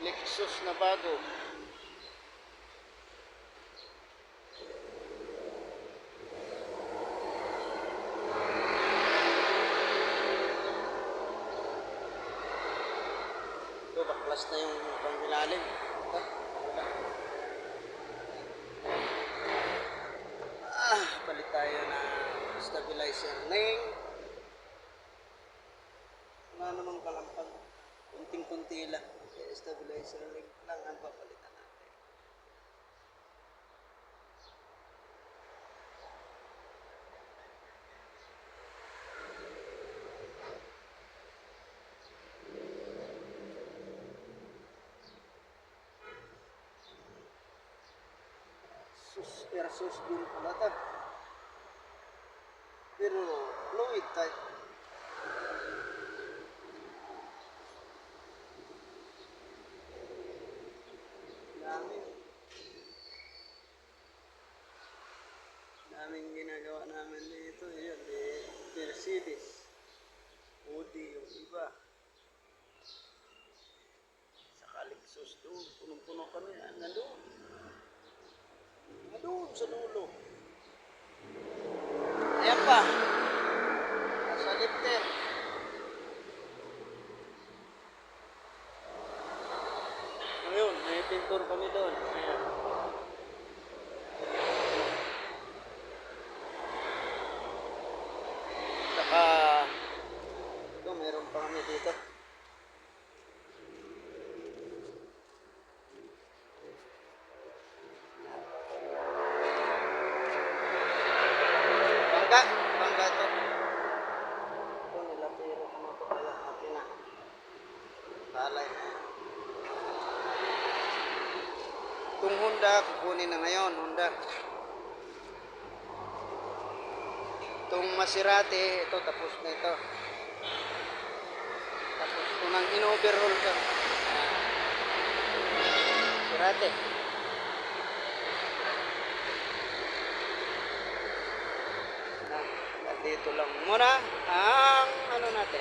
Lexus na bago. Ito, baklas na yung pangbilalim. Ito, palit tayo na stabilizer link. Wala namang kalampag. Kunting-kunti lang. Kaya stabilizer link lang ang papalitan natin. Air source din pala ito. Pero fluid type. Daming ginagawa namin dito. Yun, Mercedes. Audi yung iba. Sa Lexus doon. Punong-puno kami. Nandun. Nandun sa dulo. Ayan pa. Nasa lifter. Ngayon, may pintor kami doon. Ayan. Saka, ito, meron pa kami dito. Bangga ito. Ito, nilapiro ko na ito. Kaya natin na. Talay. Itong Honda, kukunin na ngayon. Honda. Itong Maserati, ito, tapos na ito. Tapos ito nang in-overhaul ka. Maserati. Dito lang muna ang ano natin.